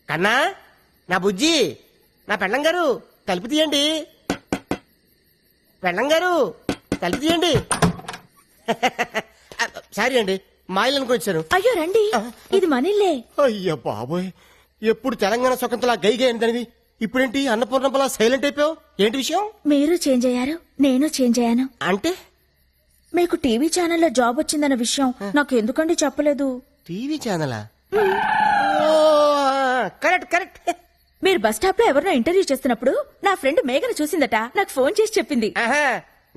కన్నా, నా బుజ్జి, నా పెళ్ళం గారు తలుపు తీయండి. పెళ్ళం గారు తలుపు తీయండి. సారీ అండి, మా ఇల్లు అనుకొచ్చాను. అయ్యో రండి, ఇది మనిల్లే. అయ్యో బాబోయ్, ఎప్పుడు తెలంగాణ స్వతంత్ర గైగా ఏంటనివి, ఇప్పుడేంటి అన్నపూర్ణంపలా సైలెంట్ అయిపోయావు? ఏంటి విషయం? మీరు చేంజ్ అయ్యారు, నేను చేంజ్ అయ్యాను. అంటే మీకు టీవీ ఛానల్లో జాబ్ వచ్చిందన్న విషయం నాకు ఎందుకండి చెప్పలేదు? టీవీ ఛానలా? Correct correct. మీరు బస్ స్టాప్ లో ఎవరినో ఇంటర్వ్యూ చేస్తున్నప్పుడు నా ఫ్రెండ్ మేఘను చూసిందట, నాకు ఫోన్ చేసి చెప్పింది.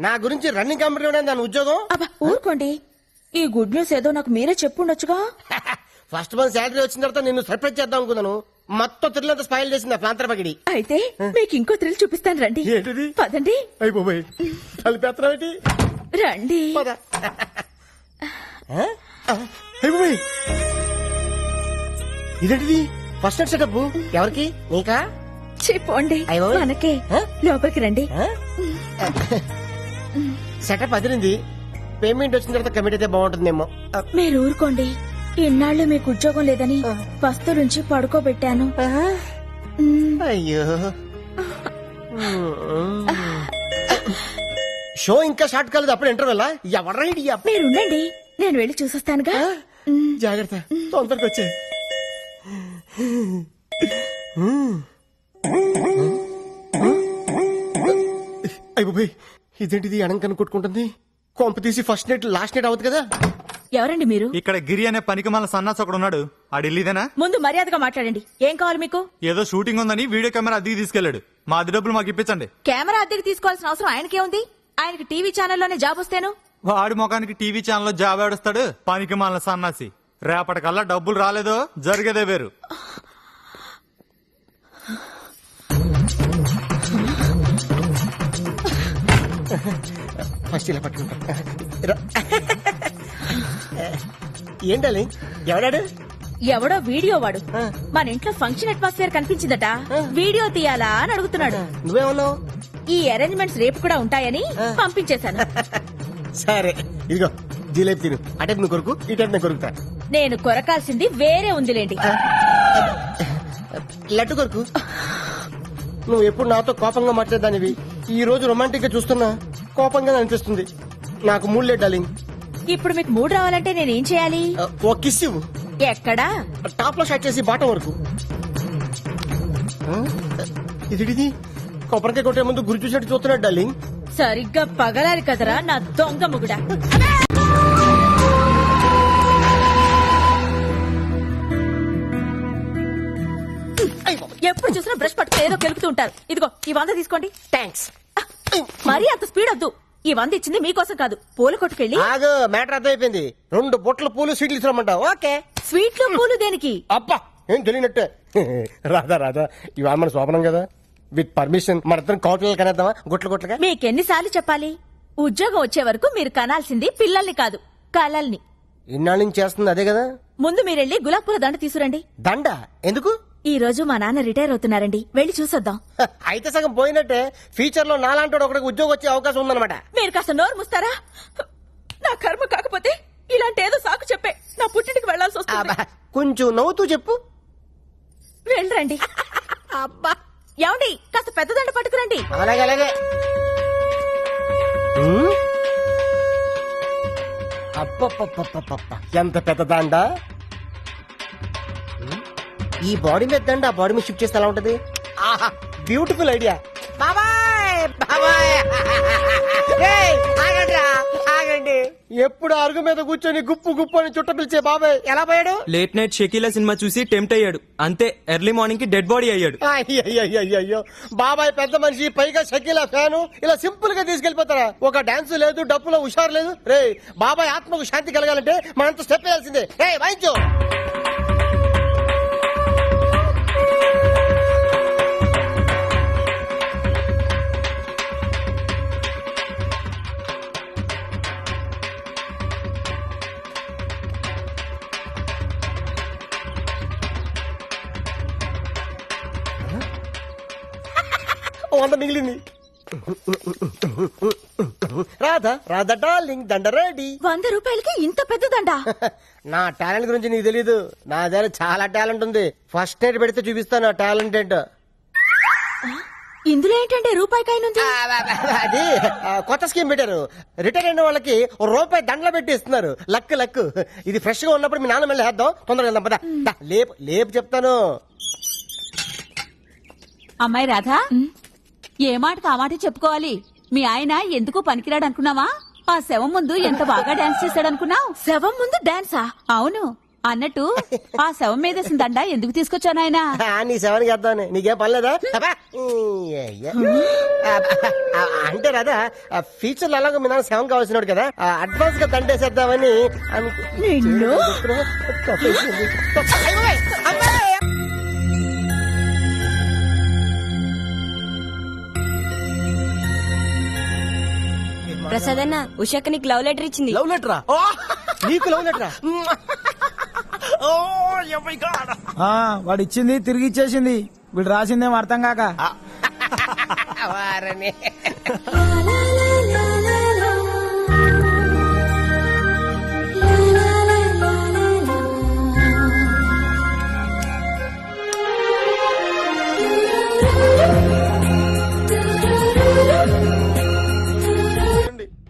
నా గురించి రన్నింగ్ కంపెనీ దాని ఉద్యోగం. అబ్బా ఊరుకోండి, ఈ గుడ్ న్యూస్ ఏదో నాకు మీరే చెప్పుండొచ్చుగా. ఫస్ట్ మంత్ శాలరీ వచ్చిన తర్వాత నిన్ను సర్ప్రైజ్ చేద్దాం అనుకున్నాను. మొత్తం థ్రిల్లంతా స్పాయిల్ చేసింది ఆ ప్రాంతర పగిడి. అయితే మీకు ఇంకో థ్రిల్ చూపిస్తాను రండి. ఏంటిది? పదండి. అయిపోయి కలిపేత్రం రండి. ఇదేంటిది? ఫస్ట్ నైట్ సెటప్ ఎవరికి? నీకా? చెప్పండి మనకే. లోపలికి రండి. సెటప్ అదిరింది. పేమెంట్ వచ్చిన తర్వాత కమిట్ అయితే బాగుంటుందేమో. మీరు ఊరుకోండి, ఇన్నాళ్ళు మీకు ఉద్యోగం లేదని పస్తులుంచి పడుకోబెట్టాను. అయ్యో, షో ఇంకా స్టార్ట్ కాలేదు, అప్పుడు ఇంటర్వెల్. ఎవరైడి? మీరుండండి, నేను వెళ్ళి చూసొస్తానుగా. జాగ్రత్త, తొందరగా వచ్చే. అయిపోయి ఇదేంటిది? అనంకను కొట్టుకుంటుంది. కొంప తీసి ఫస్ట్ నైట్ లాస్ట్ నైట్ అవుతుంది కదా. ఎవరండి మీరు? ఇక్కడ గిరి అనే పనికి మన సన్నాస్ ఒకడు ఉన్నాడు. ఆడిల్లీదేనా? ముందు మర్యాదగా మాట్లాడండి. ఏం కావాలి మీకు? ఏదో షూటింగ్ ఉందని వీడియో కెమెరా అద్దెకి తీసుకెళ్లాడు. మా అద్దె డబ్బులు మాకు ఇప్పించండి. కెమెరా అద్దెకి తీసుకోవాల్సిన అవసరం ఆయనకే ఉంది? ఆయనకి టీవీ ఛానల్లోనే జాబ్ వస్తేను. వాడి ముఖానికి టీవీ ఛానల్లో జాబ్ ఆడుస్తాడు పనికి మన సన్నాసి. రేపటికల్లా డబ్బులు రాలేదో జరిగేదే వేరు. ఫస్ట్ ఇలా పట్టుకుంటా. ఏంటాలి? ఎవడాడు? ఎవడో వీడియో వాడు మన ఇంట్లో ఫంక్షన్ అట్మాస్ఫియర్ కనిపించిందట, వీడియో తీయాలా అని అడుగుతున్నాడు. నువ్వేమన్నావు? ఈ అరేంజ్మెంట్స్ రేపు కూడా ఉంటాయని పంపించేశాను. సరే ఇదిగో జిలేబీ తిను. అటే నువ్వు కొరుకు, ఇటే నేను కొరుకుతా. నేను కొరకాల్సింది వేరే ఉందిలేండి. లడ్డు కొరుకు. నువ్వు ఎప్పుడు నాతో కోపంగా మాట్లాడేదానివి, ఈ రోజు రొమాంటిక్ గా చూస్తున్నా కోపంగా అనిపిస్తుంది. నాకు మూడ్ లేదు డార్లింగ్. ఇప్పుడు మీకు మూడ్ రావాలంటే నేనేం చేయాలి? ఓ కిస్ ఇవ్వు. ఎక్కడా? టాప్ లో షాట్ చేసి బాటం వరకు. ఇది కొబ్బరికాయ కొట్టే ముందు గురి చూసినట్టు చూస్తున్నాడు డార్లింగ్. సరిగ్గా పగలాలి కదరా నా దొంగ ముగుడా. ఎప్పుడు చూసినా బ్రష్ పట్టుకుని ఏదో కెలుపుతూ ఉంటారు. ఇదిగో ఈ 100 తీసుకోండి. థ్యాంక్స్. మరీ అంత స్పీడ్ వద్దు. ఈ 100 ఇచ్చింది మీకోసం కాదు, పూల కొట్టుకెళ్ళి. ఆగు, మ్యాటర్ అర్థమైపోయింది. 2 బొట్ల పూలు స్వీట్లు ఇస్తామంటావు? ఓకే. స్వీట్లు పూలు దేనికి? అబ్బా ఏం తెలియనట్టే. రాధా రాధా, ఇవాళ మన శోభనం కదా, విత్ పర్మిషన్ మన కౌటలు కనేద్దామా గుట్లుగా? మీకెన్నిసార్లు చెప్పాలి? ఉద్యోగం వచ్చే వరకు మీరు కనాల్సింది పిల్లల్ని కాదు, కలల్ని. ఇన్నాళ్ళ నుంచి చేస్తుంది అదే కదా. ముందు మీరెళ్ళి గులాబ్ పూల దండ తీసుకురండి. దండ ఎందుకు? ఈ రోజు మా నాన్న రిటైర్ అవుతున్నారండి, వెళ్ళి చూసొద్దాం. అయితే సగం పోయినట్టే. ఫ్యూచర్ లో నాలాంటి ఒకరికి ఉద్యోగం వచ్చే అవకాశం ఉందన్నమాట. మీరు కాస్త నోరు ముస్తారా? నా కర్మ కాకపోతే ఇలాంటి ఏదో సాకు చెప్పే నా పుట్టింటికి వెళ్లాల్సి వస్తుంది. కొంచెం నవ్వుతూ చెప్పు. వెళ్ళరండి. అబ్బా ఏమండి, కాస్త పెద్ద దండ పట్టుకురండి. అలాగే అలాగే. అప్ప ఎంత పెద్ద దండ. ఈ బాడీ మీద దండ ఆ బాడీ మీద షిఫ్ట్ చేస్తే ఎలా ఉంటది? ఆహా, బ్యూటిఫుల్ ఐడియా. బాబాయ్ బాబాయ్, ఆగండి. ఎప్పుడు అరుగు మీద కూర్చొని గుప్పు గుప్పు అని చుట్ట పిలిచే బాబాయ్ ఎలా పోయాడు? లేట్ నైట్ షకీలా సినిమా చూసి టెంప్ట్ అయ్యాడు, అంతే. ఎర్లీ మార్నింగ్ కి డెడ్ బాడీ అయ్యాడు. అయ్యో, బాబాయ్ పెద్ద మనిషి, పైగా షకీలా ఫ్యాను, ఇలా సింపుల్ గా తీసుకెళ్లిపోతారా? ఒక డాన్స్ లేదు, డప్పులో హుషారు లేదు. రే బాబాయ్ ఆత్మకు శాంతి కలగాలంటే మనంత స్టెప్ వేయాల్సిందే. రే వాయించు. వంద మిగిలింది. రాధా రాధా డార్లింగ్ దండ రెడీ. 100 రూపాయలకి ఇంత పెద్ద దండ? నా టాలెంట్ గురించి నీకు తెలీదు. నా దగ్గర చాలా టాలెంట్ ఉంది. ఫస్ట్ నైట్ పెడితే చూపిస్తాను నా టాలెంట్ ఏంటో. ఇందులో ఏంటంటే రూపాయి కాయనుంది. అది కొత్త స్కీమ్ పెట్టారు. రిటైర్ అయిన వాళ్ళకి రూపాయి దండలు పెట్టి ఇస్తున్నారు. Luck luck. ఇది ఫ్రెష్ గా ఉన్నప్పుడు మీ నాన్న మళ్ళీ వేద్దాం. తొందరగా వెళ్దాం పద. లేపు లేపు చెప్తాను. అమ్మాయి రాధా, ఏ మాటకు ఆ మాట చెప్పుకోవాలి. మీ ఆయన ఎందుకు పనికిరాడు అనుకున్నావా? ఆ శవం ముందు ఎంత బాగా డాన్స్ చేశాడనుకున్నావు? శవం ముందు డాన్సా? అవును. అన్నట్టు ఆ శవం మీద దండ ఎందుకు తీసుకొచ్చాను ఆయన? నీ శవానికి వేద్దామని. నీకేం పనిలేదా? అంటే రాదా ఫ్యూచర్ లో అలాగో మీ నాన్న శవం కావాల్సినాడు కదా, అడ్వాన్స్ గా దండేసేద్దామని ప్రసాద్ అన్న, ఉషాక నీకు లవ్ లెటర్ ఇచ్చింది. లవ్ లెటరా? నీకు లవ్ లెటరా? వాడు ఇచ్చింది తిరిగి ఇచ్చేసింది. వీడు రాసిందేమో అర్థం కాక.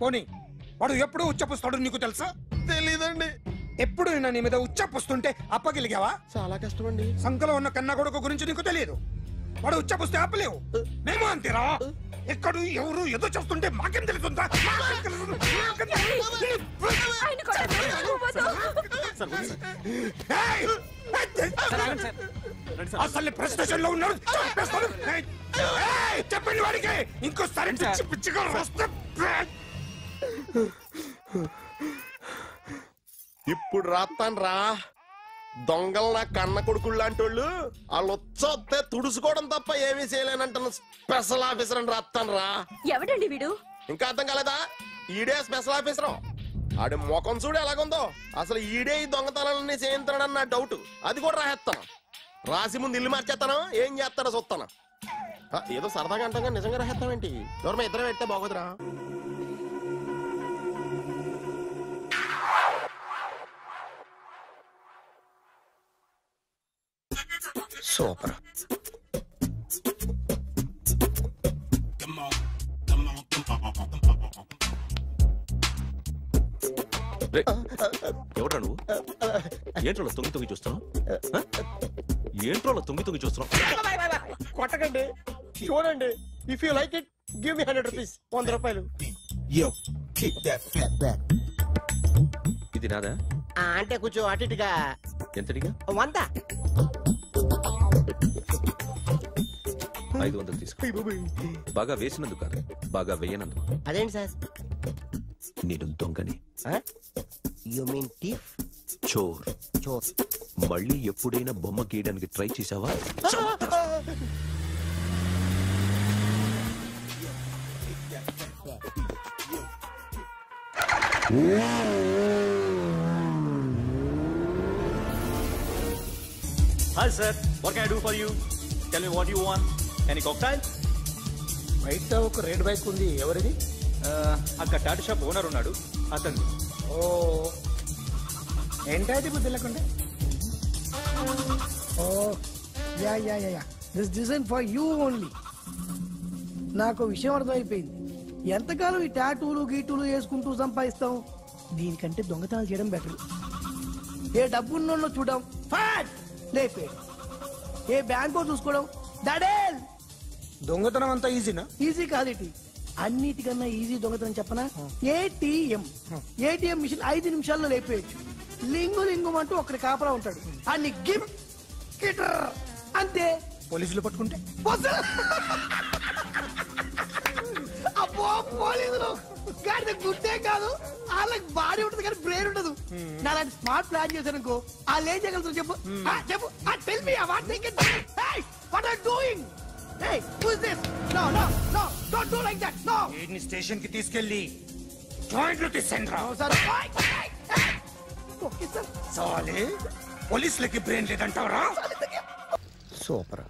పోనీ వాడు ఎప్పుడు ఉచ్చపుస్తాడు నీకు తెలుసా? తెలీదండి. ఎప్పుడు నీ మీద ఉచ్చపుస్తుంటే అప్పగలిగావా? చాలా కష్టం అండి. సంకలో ఉన్న కన్న కొడుకు గురించి నీకు తెలియదు. వాడు ఉచ్చపుస్తే ఆపలేవు. మేము అంతేరా. ఎక్కడు ఎవరు ఏదో చేస్తుంటే మాకేం తెలుస్తుందా? అసలు ప్రెస్టేషన్ లో ఉన్నాడు. చెప్పండి వాడికి ఇంకోసారి పిచ్చి పిచ్చిగా వస్తే. ఇప్పుడు రాత్తాను రా. దొంగలు నా కన్న కొడుకులు లాంటి వాళ్ళు వాళ్ళు వచ్చొస్తే తుడుచుకోవడం తప్ప ఏమీ చేయలేనంటున్న స్పెషల్ ఆఫీసర్ అని రాత్తాను రా. ఎవడండి వీడు? ఇంకా అర్థం కాలేదా? ఈడే స్పెషల్ ఆఫీసర్. ఆడి ముఖం చూడు ఎలాగుందో. అసలు ఈడే ఈ దొంగతనాలన్నీ చేయించాడని నా డౌట్. అది కూడా రాసేస్తాను. రాసి ముందు ఇల్లు మార్చేస్తాను. ఏం చేస్తాడో చూస్తాను. ఏదో సరదాగా అంటాం నిజంగా రాసేస్తామేంటి? ఎవరు ఇద్దరం పెడితే బాగోదురా. సూపర్. ఎవడ్రా నువ్వు? ఏంట్రోలో తొంగి చూస్తున్నావు? ఏంట్రోలో తొంగి చూస్తున్నావు? కొట్టకండి, చూడండి. If you like it give me 100 rupees. 100 రూపాయలు. ఇది నాదా? అంటే కొంచెం అటు ఇటుగా. ఎంతడిగా? 100. 500 తీసుకో. బాగా వేసినందుకు కాదు, బాగా వేయనందుకు. అదేంటి సార్? నేను దొంగని. You mean thief? చోర్. చోర్. మళ్ళీ ఎప్పుడైనా బొమ్మ గీయడానికి ట్రై చేసావా? Hi sir, what can I do for you? Tell me what you want. Any cocktail? బయట ఒక రెడ్ బైక్ ఉంది. ఎవరిది? అక్కడ టాటా షాప్ ఓనర్ ఉన్నాడు, అతను. ఓ ఏంటది బుద్ధి లేకుండా? Oh yeah yeah yeah yeah this design for you only. నాకు విషయం అర్థమైపోయింది. ఎంతకాలం ఈ టాటూలు గీటూలు వేసుకుంటూ సంపాదిస్తాం? దీనికంటే దొంగతనాలు చేయడం బెటర్. ఏ డబ్బున్నోళ్ళు చూడడం ఫాట్ లేపే, ఏ బ్యాంకో చూసుకోవడం దడేల్. దొంగతనం అంతా ఈజీనా? ఈజీ కాదు. అన్నిటికన్నా ఈజీ దొంగతనం చెప్పనా? ఏటీఎం మిషన్ 5 నిమిషాల్లో లేపేయచ్చు. లింగు లింగం అంటూ ఒకటి కాపలా ఉంటాడు. అన్ని గిమ్ కిటర్ అంతే. పోలీసులు పట్టుకుంటే అబ్బో పోలీసులు గాడి గుర్తే కాదు, వాళ్ళకి బాడీ ఉంటుంది కానీ బ్రెయిన్ ఉండదు. నాలాంటి స్మార్ట్ ప్లాన్ చేశానుకో వాళ్ళు ఏం చేయగలుగుతారు చెప్పు? చెప్పు. Tell me what they can. Hey what are doing? Hey, who is this? No, no, no, don't do like that. No. వీడిని స్టేషన్ కి తీసుకెళ్ళి జాయింట్లు తీసేంద్రా. No, sir. Okay, sir. సాలే పోలీసులకి బ్రెయిన్ లేదంటావరా? సూపర్.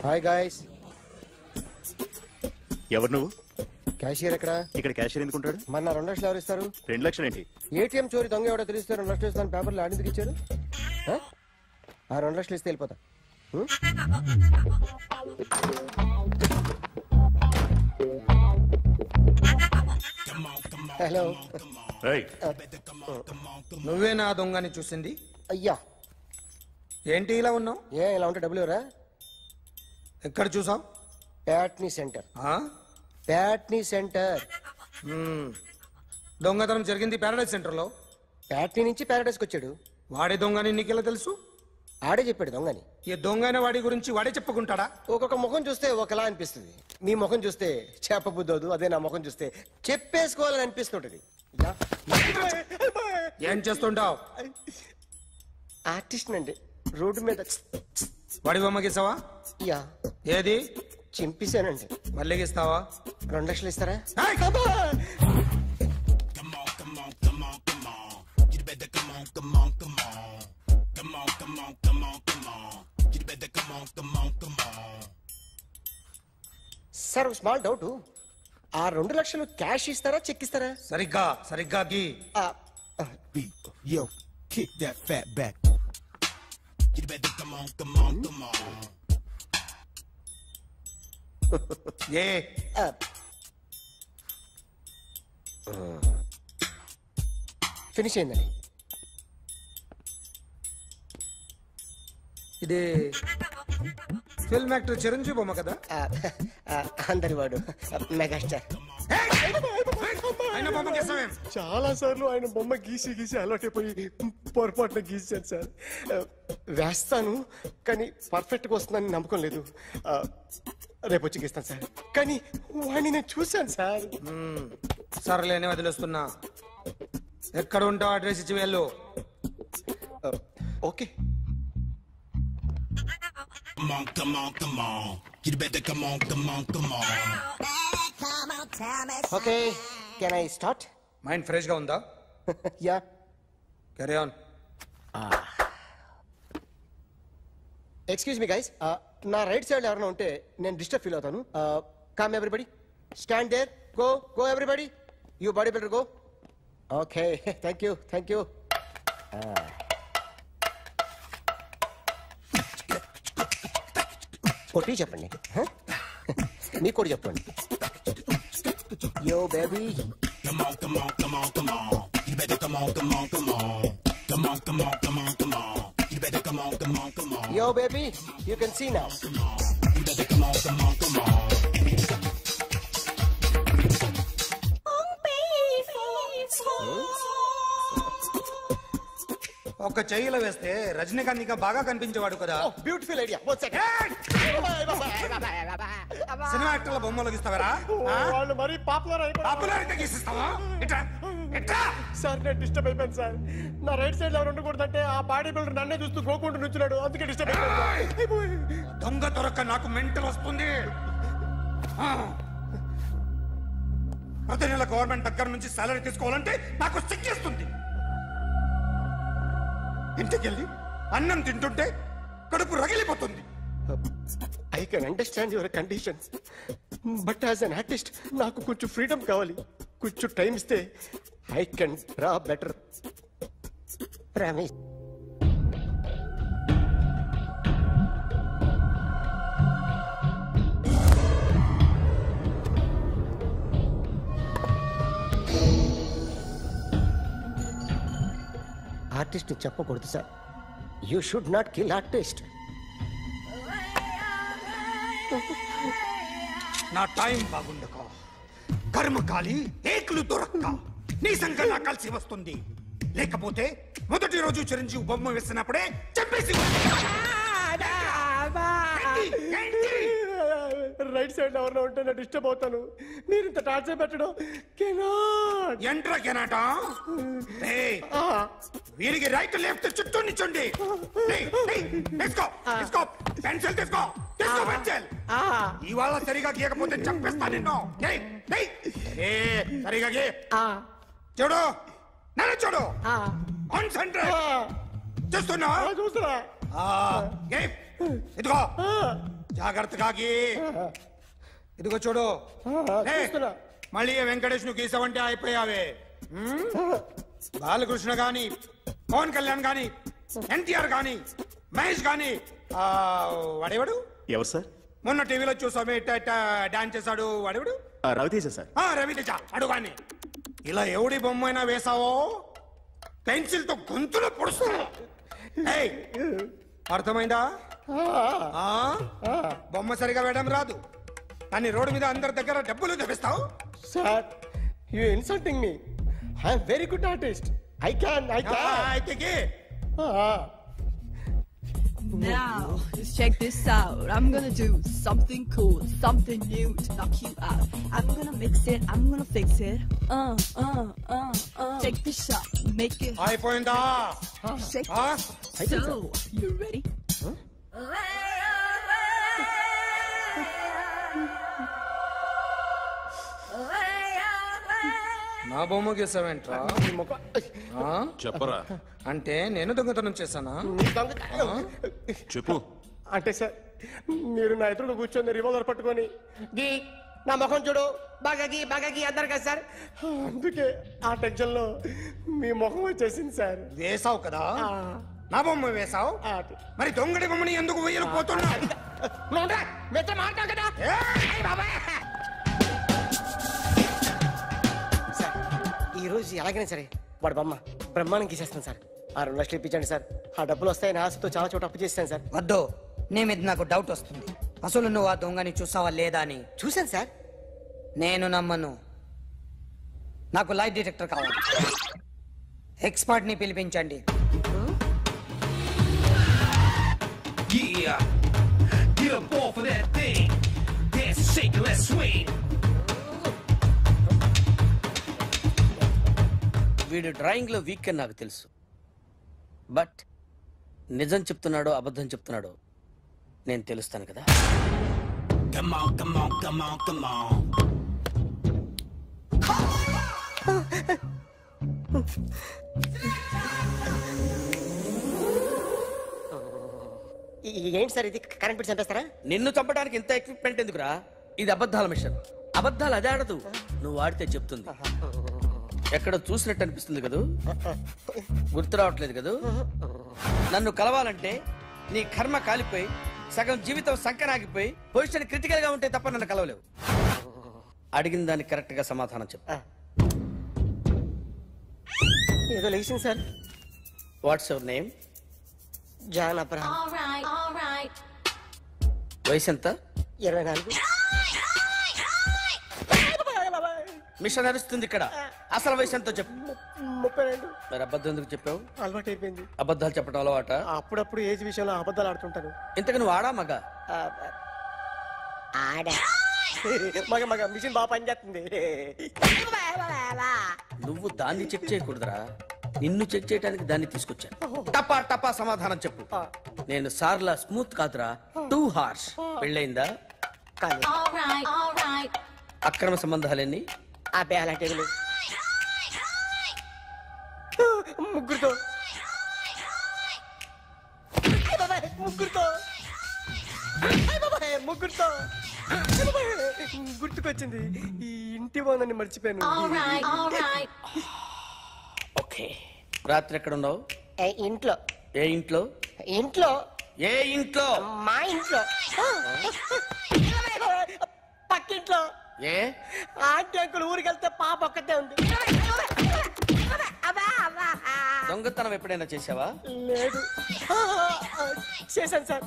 Hi guys. ఎవరు నువ్వు? క్యాషియర్ ఎక్కడ? ఇక్కడ క్యాషియర్ ఎందుకుంటాడు? మన 2 లక్షలు ఎవరు ఇస్తారు? 2 లక్షలు ఏంటి? ఏటీఎం చోరీ దొంగ ఎవడో తెలిస్తే 2 లక్షలు ఇస్తాను పేపర్లు ఆడిందుకు ఇచ్చారు. ఆ 2 లక్షలు ఇస్తే వెళ్ళిపోతా. హలో. నువ్వే నా దొంగని చూసింది? అయ్యా ఏంటి ఇలా ఉన్నావు? ఇలా ఉంటే డబ్బులు ఎవరా? ఎక్కడ చూసావు? ప్యాట్నీ సెంటర్. ప్యాట్నీ సెంటర్. దొంగతనం జరిగింది ప్యారడైజ్ సెంటర్ లో. ప్యాట్నీ నుంచి ప్యారడైజ్కి వచ్చాడు. వాడే దొంగని నీకెలా తెలుసు? ఆడే చెప్పాడు దొంగని. ఈ దొంగైన వాడి గురించి వాడే చెప్పుకుంటాడా? ఒక్కొక్క ముఖం చూస్తే ఒకలా అనిపిస్తుంది. మీ ముఖం చూస్తే చెప్పబుద్దోదు, అదే నా ముఖం చూస్తే చెప్పేసుకోవాలని అనిపిస్తుంటది. ఏం చేస్తుంటావు? ఆర్టిస్ట్ అండి. రోడ్డు మీద వాడి బొమ్మ గీసావా? యా. ఏది? చింపేశానండి. మళ్ళీ గీస్తావా? 2 లక్షలు ఇస్తారా? సార్ స్మాల్ డౌట్, ఆ 2 లక్షలు క్యాష్ ఇస్తారా చెక్ ఇస్తారా? సరిగ్గా గీ. Yo, kick that fat back. You better come on. Finish అయిందండి. ఇది ఫిల్మ్ యాక్టర్ చిరంజీవి బొమ్మ కదా? అందరి వాడు మెగాస్టార్. చాలా సార్లు ఆయన బొమ్మ గీసి అలవాటైపోయి పొరపాటున గీసాను సార్. వేస్తాను కానీ పర్ఫెక్ట్గా వస్తుందని నమ్మకం లేదు. రేపు వచ్చి గీస్తాను సార్. కానీ వాడిని నేను చూశాను సార్. సర్లేని వదిలేస్తున్నా. ఎక్కడ ఉంటావు అడ్రస్ ఇచ్చి వెళ్ళు. Okay. Come on. You better come on. Okay, can I start? Mind fresh గా ఉందా? Yeah. Carry on. Excuse me guys, నా రైట్ సైడ్ ఎవరైనా ఉంటే నేను డిస్టర్బ్ ఫీల్ అవుతాను. Come everybody, stand there, go everybody, you body builder go. Okay, thank you. కొట్టి చెప్పండి, మీకు కూడా చెప్పండి. Yo baby, Come on. You better come on. Come on. You better come on. yo baby, you can see now. You better come on. ఒక చెయ్యిలో వేస్తే రజనీకాంత్ ఇంకా బాగా కనిపించేవాడు కదా. Beautiful idea. One second. Cinema యాక్టర్ల బొమ్మలు గీస్తావరా? వాళ్ళు మరి పాపులారిటీ గీసిస్తావా? సార్ నేను డిస్టర్బ్ అయిపోయాను సార్. నా రైట్ సైడ్ ఎవరు ఉండకూడదంటే ఆ బాడీ బిల్డర్ నన్నే చూస్తూ గోకుంటూ నుంచున్నాడు, అందుకే డిస్టర్బ్ అయిపోయాను. దొంగ దొరక్క నాకు మెంటల్ వస్తుంది. ప్రతి నెల గవర్నమెంట్ దగ్గర నుంచి సాలరీ తీసుకోవాలంటే నాకు సిగ్గేస్తుంది. ఇంటికెళ్ళి అన్నం తింటుంటే కడుపు రగిలిపోతుంది. I can understand your conditions, but as an artist నాకు కొంచెం ఫ్రీడమ్ కావాలి. కొంచెం టైం ఇస్తే I can draw better. Promise. Artist చెప్పకూడదు sir. You should not kill artist. నా టైం బాగుండక కర్మకాలి ఏకులు దొరక్క నీ సంఘం నాకు కలిసి వస్తుంది. లేకపోతే మొదటి రోజు చిరంజీవి బొమ్మ వేసినప్పుడే చెప్పేసి రైట్ సైడ్ ఎవరిలో ఉంటే నేను డిస్టర్బ్ అవుతాను. మీరు ఇంత టార్చర్ పెట్టడం ఎంట్రా కెనాటా. వీరికి రైట్ లెఫ్ట్ చుట్టూ నిచ్చండి. పెన్సిల్ తీసుకో పెన్సిల్. ఇవాళ సరిగా గీయకపోతే చంపేస్తా నిన్ను. సరిగా గీ. చూడు నన్ను చూడు. కాన్సంట్రేట్. చూస్తున్నా. ఇదిగో జాగ్రత్తగా గీ. ఇదిగో చూడు. లే. మళ్ళీ వెంకటేష్ ను గీసావంటే అయిపోయావే. బాలకృష్ణ గాని, పవన్ కళ్యాణ్ గాని, ఎన్టీఆర్ గాని, మహేష్ గాని, వాడేవాడు ఎవరు సార్? మొన్న టీవీలో చూసామే డాన్స్ చేశాడు వాడేవాడు? రవితేజ సార్. రవితేజ అడుగాని. ఇలా ఎవడి బొమ్మైనా వేసావో పెన్సిల్ తో గొంతులో పొడుస్తావు. అర్థమైందా? బొమ్మ సరిగా వేయడం రాదు కానీ రోడ్డు మీద అందరి దగ్గర డబ్బులు తెప్పిస్తావు. Sir you insulting me. I am very good artist. I can. Now, just check this out. I'm gonna do something cool, something new to knock you out. I'm gonna mix it, I'm gonna fix it. Take the shot, make it. అయిపోయిందా? Shake it. So, you ready? నా బొమ్మ గీసావేంట్రా? చెప్పరా. అంటే నేను దొంగతనం చేశానా? చెప్పు. అంటే సార్ మీరు నా ఎదురు కూర్చొని రివాల్వర్ పట్టుకొని గీ నా ముఖం చూడు బాగా గీ అన్నారు కదా సార్. అందుకే ఆ టెన్షన్ లో మీ ముఖం వచ్చేసింది సార్. వేసావు కదా, నా బొమ్మ వేసావు. మరి దొంగడి బొమ్మని ఎందుకు వేయలు పోతున్నా? ఈ రోజు ఎలాగైనా సరే వాడు బొమ్మ బ్రహ్మాండం గీసేస్తాను సార్. 6 లక్షలు ఇప్పించండి సార్. ఆ డబ్బులు వస్తాయని ఆశతో చాలా చోట అప్పు చేస్తాను సార్. వద్దు, నీ మీద నాకు డౌట్ వస్తుంది. అసలు నువ్వు ఆ దొంగని చూసావా లేదా అని. చూశాను సార్. నేను నమ్మను. నాకు లైట్ డిటెక్టర్ కావాలి. ఎక్స్పర్ట్ ని పిలిపించండి. వీడు డ్రాయింగ్ లో వీక్ అని నాకు తెలుసు. బట్ నిజం చెప్తున్నాడో అబద్ధం చెప్తున్నాడో నేను తెలుస్తాను కదా. ఏంటి సార్ ఇది? కరెంట్ బిల్ చంపేస్తారా? నిన్ను చంపడానికి ఇంత ఎక్విప్మెంట్ ఎందుకురా? ఇది అబద్ధాల మిషన్. అబద్ధాలు అదే ఆడదు, నువ్వు ఆడితే చెప్తుంది. ఎక్కడ చూసినట్టు అనిపిస్తుంది కదూ? గుర్తు రావట్లేదు కదూ? నన్ను కలవాలంటే నీ కర్మ కాలిపోయి సగం జీవితం సంకరాగిపోయి పొజిషన్ క్రిటికల్ గా ఉంటే తప్ప నన్ను కలవలేవు. అడిగిన దానికి కరెక్ట్ గా సమాధానం చెప్పు. ఏదో లేచింది sir. What's your name? John Abraham. వయసు ఎంత? 24. మిషన్ నడుస్తుంది ఇక్కడ. అసలు వయసు ఎంతో చెప్పు. 32. మరి అబద్ధం ఎందుకు చెప్పావు? అలవాటు అయిపోయింది. అబద్ధాలు చెప్పడం అలవాట? అప్పుడప్పుడు ఏజ్ విషయంలో అబద్ధాలు ఆడుతుంటాను. ఇంతకు నువ్వు ఆడా మగ? మగ మిషన్ బాగా పనిచేస్తుంది. నువ్వు దాన్ని చెక్ చేయకూడదురా, నిన్ను చెక్ చేయడానికి దాన్ని తీసుకొచ్చాను. టపా టపా సమాధానం చెప్పు. నేను సార్లా స్మూత్ కాదురా, టూ హార్ష్. పెళ్ళైందా? అక్రమ సంబంధాలన్నీ? అలాంటి ముగ్గురుతో గుర్తుకొచ్చింది. ఈ ఇంటి బాగుందని మర్చిపోయాను. ఓకే. రాత్రి ఎక్కడ ఉన్నావు? ఇంట్లో. ఏ ఇంట్లో? ఇంట్లో. ఏ ఇంట్లో? మా ఇంట్లో. పక్కింట్లో. ఏ ఆంటీ అంకుల్ ఊరికి వెళ్తే పాప ఒక్కతే ఉంది. దొంగతనం ఎప్పుడైనా చేసావా? లేదు. చేశాను సార్.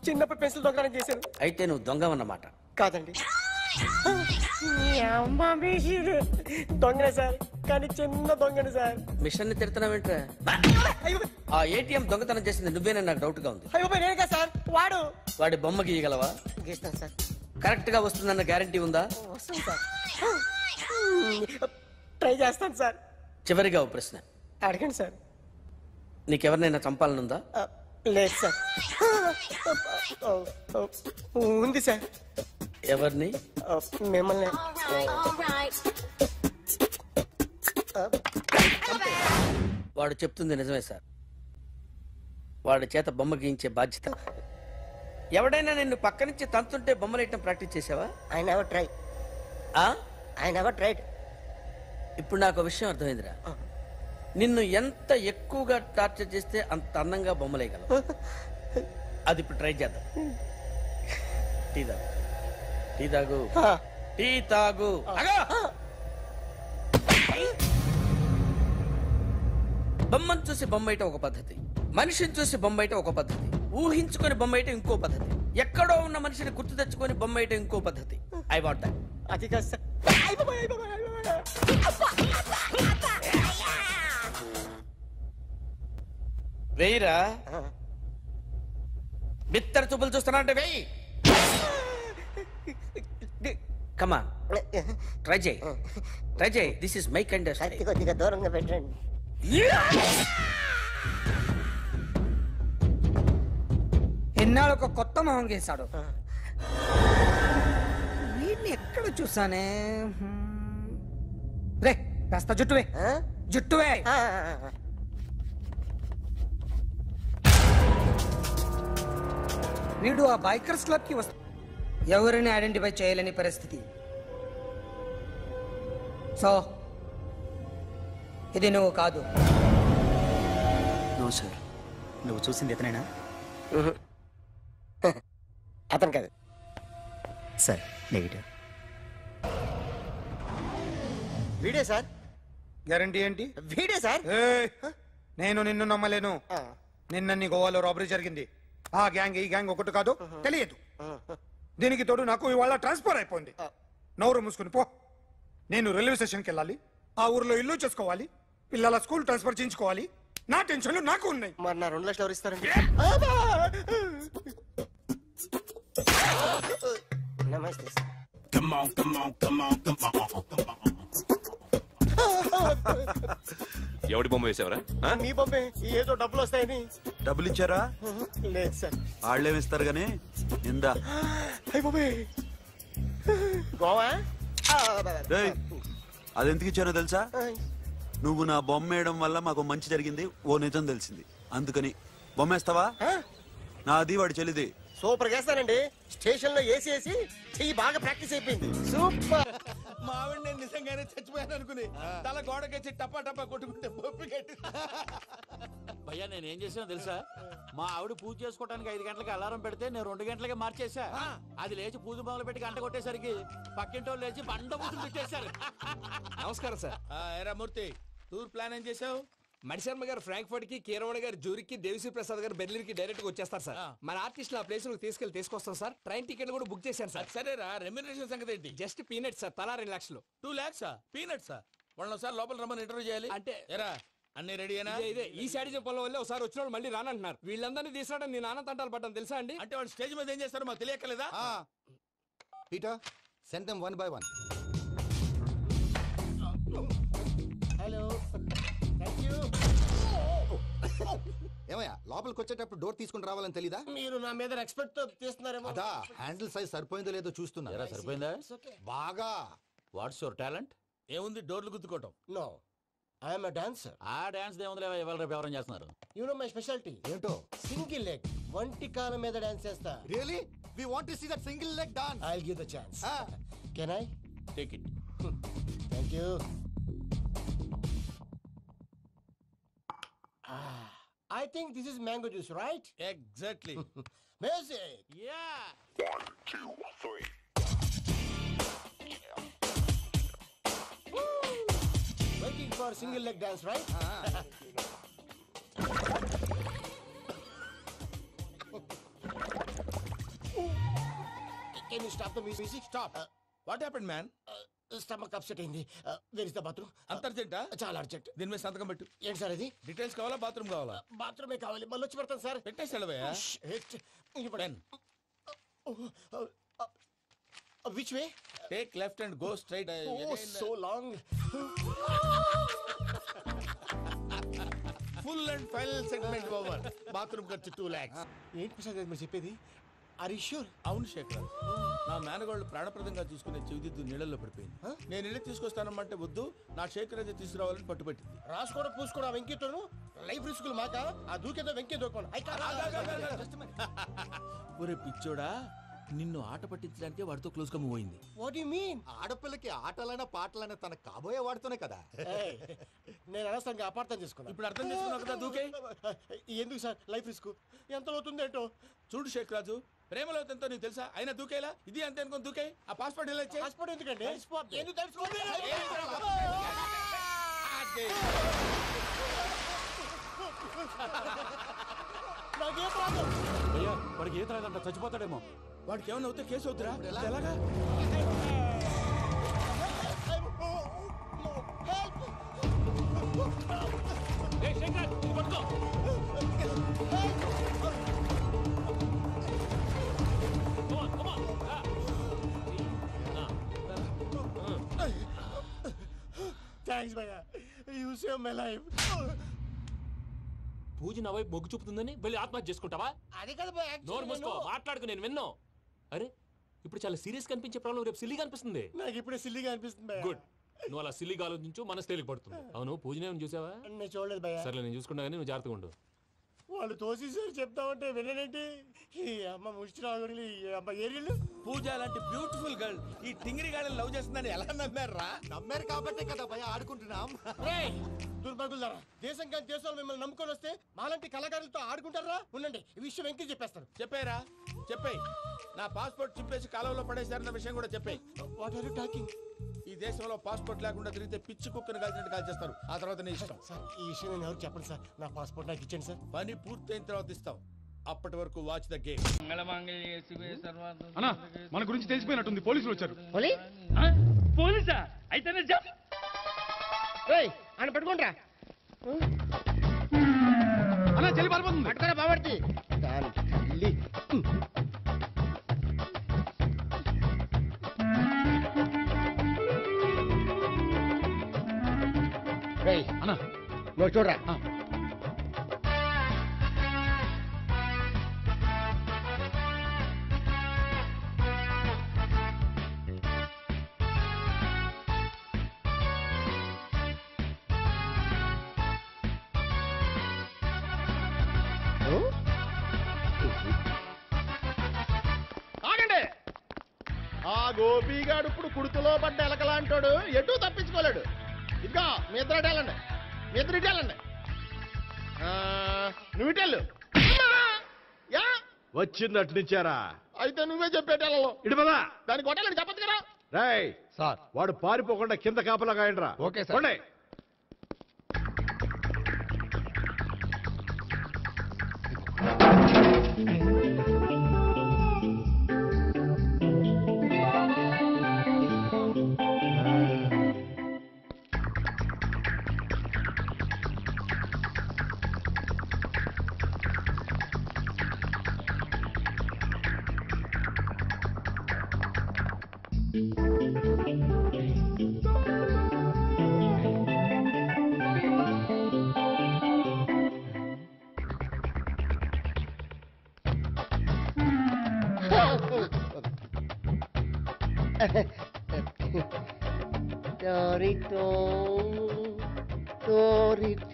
చిన్నప్పుడు పెన్సిల్ దొంగతనం చేశాను. అయితే నువ్వు దొంగవన్నమాట. కాదండి, దొంగనే సార్, కానీ చిన్న దొంగని సార్. మిషన్ ని తిడుతున్నావేంట్రా? ఆ ఏటీఎం దొంగతనం చేసింది నువ్వేనని నాకు డౌట్ గా ఉంది. నేనే సార్. వాడి బొమ్మ గీయగలవా? గీస్తాను సార్. కరెక్ట్ గా వస్తుందన్న గ్యారంటీ ఉందా? వస్తుంది సార్. ట్రై చేస్తాను సార్. చివరిగా ఓ ప్రశ్న అడగండి సార్. నీకెవరినైనా చంపాలనుందా? లేదు సార్. ఉంది సార్. ఎవరిని? మిమ్మల్ని. వాడు చెప్తుంది నిజమే సార్. వాడి చేత బొమ్మ గీయించే బాధ్యత ఎవడైనా నిన్ను పక్క నుంచి తంతుంటే బొమ్మలు వేయటం ప్రాక్టీస్ చేసావా? I never try. I never tried. ఇప్పుడు నాకు ఒక విషయం అర్థమైందిరా. నిన్ను ఎంత ఎక్కువగా టార్చర్ చేస్తే అంత అందంగా బొమ్మలు వేయగలవు. అది ఇప్పుడు ట్రై చేద్దాం. టీ తాగు, టీ తాగు, టీ తాగు. బొమ్మను చూసి బొమ్మ వేయటం ఒక పద్ధతి, మనిషిని చూసి బొమ్మ వేయటం ఒక పద్ధతి, ఊహించుకొని బొమ్మ వేయటం ఇంకో పద్ధతి, ఎక్కడో ఉన్న మనిషిని గుర్తు తెచ్చుకొని బొమ్మ వేయటం ఇంకో పద్ధతి. I want that. అది కాదు సార్. వెయ్యిరా. బిత్తర చూపులు చూస్తున్నా అంటే వెయ్యి. కమా ట్రై చేయి, ట్రై చేయి. This is my kind. కొద్దిగా దూరంగా పెట్టండి. ఎన్నాళ్ళు ఒక కొత్త మొహం గీశాడు. వీడిని ఎక్కడ చూసానే? రే కాస్త జుట్టువే, జుట్టువే. వీడు ఆ బైకర్స్ క్లబ్ కి వస్తా, ఎవరిని ఐడెంటిఫై చేయలేని పరిస్థితి. సో ఇది నువ్వు కాదు. నో సార్, నువ్వు చూసింది ఇతనేనా? అతను కాదు సార్, నెగిటివ్. వీడే సార్. గ్యారంటీ ఏంటి? వీడే సార్. నేను నిన్ను నమ్మలేను. నిన్న నీ గోవాలో రాబరీ జరిగింది. ఆ గ్యాంగ్ ఈ గ్యాంగ్ ఒకటి కాదు, తెలియదు. దీనికి తోడు నాకు ఇవాళ ట్రాన్స్ఫర్ అయిపోయింది. నోరు మూసుకుని పో. నేను రైల్వే స్టేషన్కి వెళ్ళాలి, ఆ ఊర్లో ఇల్లు చేసుకోవాలి, పిల్లల స్కూల్ ట్రాన్స్ఫర్ చేయించుకోవాలి. నా టెన్షన్లు నాకు ఉన్నాయి. మరి నా 2 లక్షలు ఎవరు ఇస్తారండి? నమస్తే సార్. ఎవడి బొమ్మ వేసావరా? మీ బొమ్మే. ఏదో డబ్బులు వస్తాయని. డబ్బులు ఇచ్చారా? లేదు సార్. వాళ్ళేమి ఇస్తారు గానీ ఇందా. గోవా అది ఎందుకు ఇచ్చానో తెలుసా? నువ్వు నా బొమ్మ వేయడం వల్ల మాకు మంచి జరిగింది, ఓ నిజం తెలిసింది. అందుకని బొమ్మేస్తావా? నాది వాడి చెల్లిది. సూపర్ చేస్తానండి. స్టేషన్ లో ఏసీ వేసి చెయ్యి బాగా ప్రాక్టీస్ అయిపోయింది. సూపర్. మా ఆవిడ నేను నిజంగానే చచ్చిపోయాను అనుకుని తల గోడకొచ్చి టపా టపా కొట్టుకుంటే బొప్పి కట్టి. భయ్యా నేనేం చేసానో తెలుసా? మా ఆవిడ పూజ చేసుకోవడానికి 5 గంటలకి అలారం పెడితే నేను 2 గంటలకి మార్చేసా. అది లేచి పూజ మొదలు పెట్టి గంట కొట్టేసరికి పక్కింటోళ్ళు లేచి బండ పూజలు పెట్టేశారు. నమస్కారం సార్. ఎరా మూర్తి, టూర్ ప్లాన్ ఏం చేసావు? మణిశర్మ గారు ఫ్రాంక్ఫర్ట్ కి, కీరవాణి గారు జూరిక్ కి, దేవిశ్రీ ప్రసాద్ గారు బెర్లిన్ కి డైరెక్ట్ గా వచ్చేస్తారు సార్. మన ఆర్టిస్ట్ ఆ ప్లేస్ తీసుకొస్తాం సార్. ట్రైన్ టికెట్ కూడా బుక్ చేశాను సార్. సరేరా, రెమ్యూనరేషన్ సంగతి ఏంటి? జస్ట్ పీనట్ సార్, తలా 2 లక్షలు. 2 lakhs పీనట్సా? వాళ్ళని ఒకసారి లోపల రమ్మని ఇంటర్వ్యూ చేయాలి. అంటే ఎరా అన్ని రెడీ అయినా? ఇదే ఈ శాడిజం పొలం వల్ల ఒకసారి వచ్చిన వాళ్ళు మళ్ళీ రానంటున్నారు. వీళ్ళందరినీ తీసుకురావడం నేను నాన్న తంటాలు పడ్డాను తెలుసా అండి? అంటే వాళ్ళు స్టేజ్ మీద ఏం చేస్తారో మాకు తెలియక్కలేదా? Peter, send them one by one. Hello, thank you. ఏమయ్యా, లోపలికి వచ్చేటప్పుడు డోర్ తీసుకుని రావాలని తెలీదా? మీరు నా మీద ఎక్స్పెక్ట్ తో తీస్తున్నారేమో. అదా హ్యాండిల్ సైజ్ సరిపోయిందో లేదో చూస్తున్నా. సరిపోయిందా? బాగా. What's your talent? ఏముంది, డోర్లు గుద్దుకోవటం. No, I'm a dancer. ఆ డాన్స్ దేవుందిలే, ఎవరు రేపు ఎవరైనా చేస్తున్నారు. యు నో మై స్పెషాలిటీ ఏంటో? సింగిల్ లెగ్, వంటి కాలం మీద డాన్స్ చేస్తా. Really? We want to see that single leg dance. I will give the chance. Can I take it? Thank you. I think this is mango juice, right? Exactly. Music. Yeah. 1, 2, 3. Waiting for single leg dance, right? Can you stop the music? Stop. What happened, man? Stomach upset అయింది. Where is the bathroom? అంత అర్జెంటా? చాలా urgent. దీని మీద సంతకం పెట్టు. ఏంటి sir ఇది? డీటెయిల్స్ కావాలా, బాత్రూమ్ కావాలా? బాత్రూమే కావాలి. మళ్ళీ వచ్చి పెడతాను సార్. పెట్టేసి వెళ్ళవయ్యా. Which way? Take left and go straight. Oh so long. Full and final segment over. Bathroom ఖర్చు 2 lakhs. ఏంటి ప్రసాద్ మీరు చెప్పేది? Are you sure? అవును శేఖర్. నా మేనగోళ్ళు ప్రాణప్రదంగా చూసుకునే చెవిదిద్దు నీళ్ళల్లో పడిపోయింది. నేను వెళ్ళి తీసుకొస్తానమ్మంటే వద్దు, నా షేక్ అయితే తీసుకురావాలని పట్టుబట్టింది. రాసుకోవడం పూసుకోవడం వెంకీతోను లైఫ్ రిస్కులు మాక ఆ దూకేదో వెంకీ దూకోను. ఒరే పిచ్చోడా, నిన్ను ఆట పట్టించడానికి వాడితో క్లోజ్ గా మూవ్ అయింది. What you mean? ఆడపిల్లకి ఆటలైనా పాటలైనా తన కాబోయే వాడుతూనే కదా. నేను అనవసరంగా అపార్థం చేసుకున్నా. ఇప్పుడు అర్థం చేసుకున్నావు కదా, దూకే. ఎందుకు సార్ లైఫ్ రిస్క్ ఎంత అవుతుంది ఏంటో? చూడు షేక్ రాజు, ప్రేమలో ఎంతో నీకు తెలుసా? అయినా దూకేలా, ఇది అంతే అనుకుని దూకే. ఆ పాస్పోర్ట్ ఎలా ఇచ్చే? పాస్పోర్ట్ ఎందుకండి? ఎందుకు తెలుసుకోండి? నాకేం రాదు. అయ్యా, వాడికి ఈత రాదంట, చచ్చిపోతాడేమో. వాడికి ఏమన్నా అవుతే కేసు అవుతురా? ఎలాగా? థ్యాంక్స్ భయ్యా, యూ సేవ్ మై లైఫ్. పూజ నా వైపు మొగ్గు చూపుతుందని వెళ్ళి ఆత్మహత్య చేసుకుంటావా? అది కదా భయ్యా. నోరు మూసుకో, మాట్లాడుకు, నేను విన్నో. అరే ఇప్పుడు చాలా సీరియస్ కనిపించే ప్రాబ్లం రేపు సిల్లీగా అనిపిస్తుంది. నాకు ఇప్పుడే సిల్లీగా అనిపిస్తుంది. గుడ్, నువ్వు అలా సిల్లీగా ఆలోచించు, మనసు తేలిక పడుతుంది. అవును, పూజనే చూసావా? నేను చూడలేదు భయ్యా. సర్లే, నేను చూసుకున్నా కానీ నువ్వు జాగ్రత్తగా ఉండు. వాళ్ళు తోసేసారు చెప్తామంటే విననేంటి? ఈ అమ్మ ముష్టిరాగుడి అమ్మ ఏరియలు. పూజ లాంటి బ్యూటిఫుల్ గర్ల్ ఈ టింగిరి గాడిని లవ్ చేస్తుందని ఎలా నమ్మారా? నమ్మారు కాబట్టే కదా భయ ఆడుకుంటున్నాం. దుర్భగులారా, దేశం కానీ దేశాలు మిమ్మల్ని నమ్ముకొని వస్తే మాలాంటి కళాకారులతో ఆడుకుంటారా? ఉండండి, ఈ విషయం వెంకీ చెప్పేస్తారు. చెప్పారా? చెప్పేయ్. నా పాస్పోర్ట్ చింపేసి కాలంలో పడేశారన్న విషయం కూడా చెప్పేయ్. What are you talking? ఈ దేశంలో పాస్పోర్ట్ లేకుండా తిరిగితే పిచ్చి కుక్కను కాల్చినట్టు కాల్చేస్తారు. ఆ తర్వాత నీ ఇష్టం. సార్, ఈ విషయం నేను ఎవరు చెప్పండి సార్. నా పాస్పోర్ట్ నాకు ఇచ్చేయండి సార్. పని పూర్తయిన తర్వాత ఇస్తాం. అప్పటి వరకు వాచ్ ద గేమ్. అన్నా, మన గురించి తెలిసిపోయినట్టుంది, పోలీసులు వచ్చారు. పోలీసా? అయితేనే ఆయన పట్టుకుంటా అన్నా, చెల్లి పారిపోతుంది. పట్టుకురా బాబర్తి. అన్నా, నువ్వు చూడరా. ఆగండి. ఆ గోపిగాడు ఇప్పుడు కుడుతులో పడ్డ ఎలకలాంటాడు, ఎటు తప్పించుకోలేడు. ఇదిగా మీ ఇద్దరు ఇటేళ్ళండి, మీ ఇద్దరు ఇటేళ్ళండి. నువ్వు ఇటెళ్ళు. వచ్చింది అటు నుంచారా? అయితే నువ్వే చెప్పేటెళ్ళలో ఇటు పదా. దానికి కొట్టాలని చెప్పచ్చు కదా. రేయ్ సార్, వాడు పారిపోకుండా కింద కాపలా కాయండిరా. Okay sir. Dorito, Dorito.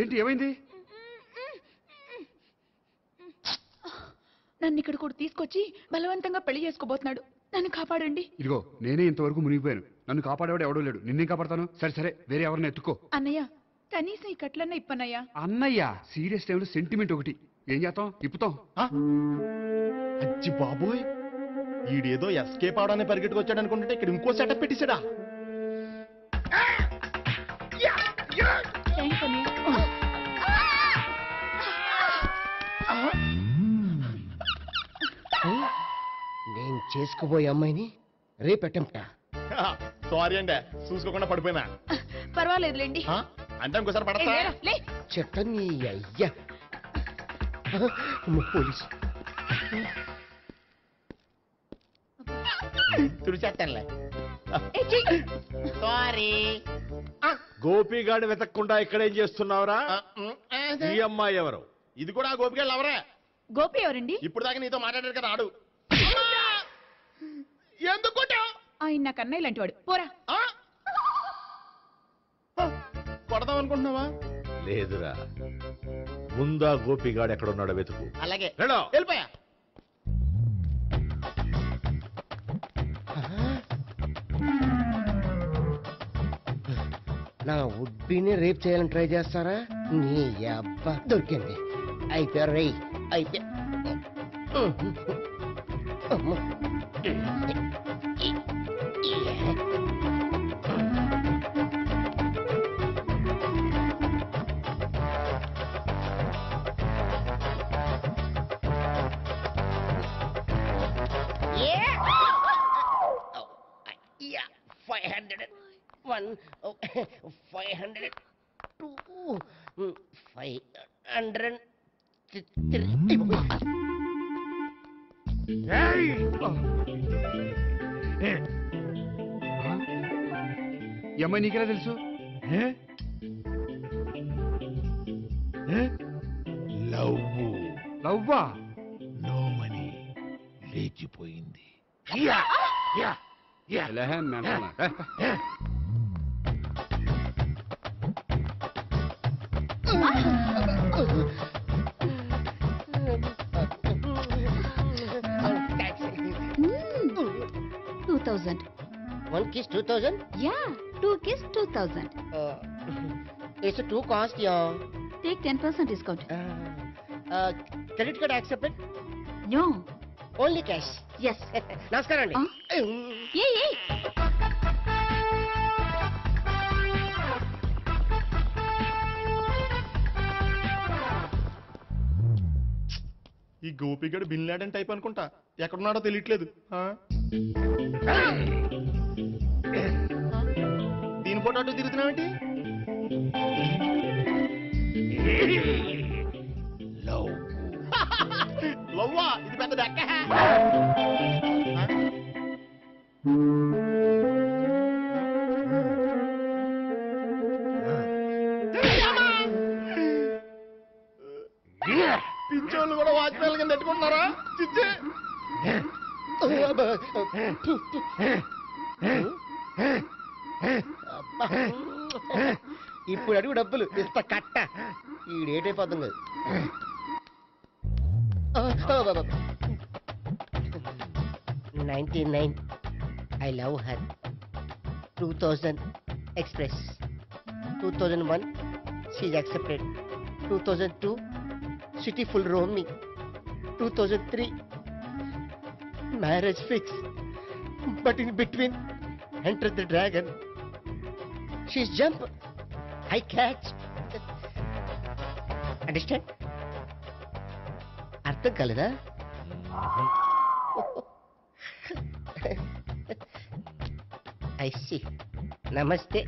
ఏంటి ఏమైంది? నన్ను ఇక్కడ కూడా తీసుకొచ్చి బలవంతంగా పెళ్లి చేసుకోబోతున్నాడు. నన్ను కాపాడండి. ఇదిగో నేనే ఇంతవరకు మునిగిపోయాను. నన్ను కాపాడేవాడు ఎవడో లేడు. నిన్నేం కాపాడతాను? సరే సరే, వేరే ఎవరిని ఎత్తుకో. అన్నయ్య, కనీసం ఈ కట్లన్నా ఇప్పన్నయ్యా. అన్నయ్య సీరియస్ టైంలో సెంటిమెంట్ ఒకటి. ఏం చేస్తాం? ఇప్పుతాం. అజ్జి బాబోయ్, ఈడేదో ఎస్కేప్ అవడానికి పరిగెట్టుకొచ్చాడు అనుకుంటే ఇక్కడ ఇంకో సెటప్ పెట్టేశాడా? నేను చేసుకోబోయే అమ్మాయిని రేపెట్టంటా. సారీ అండి, చూసుకోకుండా పడిపోయినా. పర్వాలేదులేండి. అంటే ఇంకోసారి పడతా చెట్ట నీ అయ్యా. పోలీసు తుడిచేస్తానులే. సారీ. గోపిగాడు వెతకకుండా ఇక్కడేం చేస్తున్నావురా? ఈ అమ్మాయి ఎవరు? ఇది కూడా గోపిగాడు ఎవరే? గోపి ఎవరండి? ఇప్పుడు దాకా నీతో మాట్లాడారు కదా, ఆడు. ఎందుకు ఆయన నాకు అన్నయ్య లాంటి వాడు. పోరా. కొడదాం అనుకుంటున్నావా? లేదురా, ముందా గోపిగాడు ఎక్కడున్నాడో వెతుకు. అలాగే వెళ్ళో. వెళ్ళిపోయా. నా ఉడ్బీని రేప్ చేయాలని ట్రై చేస్తారా? నీ అబ్బా దొరికింది. అయిపోయా రై, అయిపోయా. ఈ అమ్మాయి నీకెలా తెలుసు? లవ్వా? నో మనీ, లేచిపోయింది. One kiss 2000? Yeah, 2 kiss 2000. It's a 2 cost, yeah. Take 10% discount. Credit card accepted? No. Only cash? Yes. Namaskaram andi. Hey. ఈ గోపిగడు బిన్ లాడెన్ టైప్ అనుకుంటా. ఎక్కడున్నాడో తెలియట్లేదు. దీని ఫోటో అటు తిరుగుతున్నావేంటి? లవ్వా? ఇది పెద్ద డెక్క. పించోళ్ళు కూడా వాచ్మెన్ కింద పెట్టుకుంటున్నారా? చిచ్చే ఇప్పుడు అడుగు డబ్బులు ఇంత కట్ట. ఈ డేట్ అయిపోతుంది కదా. 99 I love her. 2000 express. 2001 she's accepted. 2002 city full roaming. 2003 marriage fix. But in between entered the dragon. She's jump, I catch. Understand? అర్థం కాలేదా? I see. Namaste.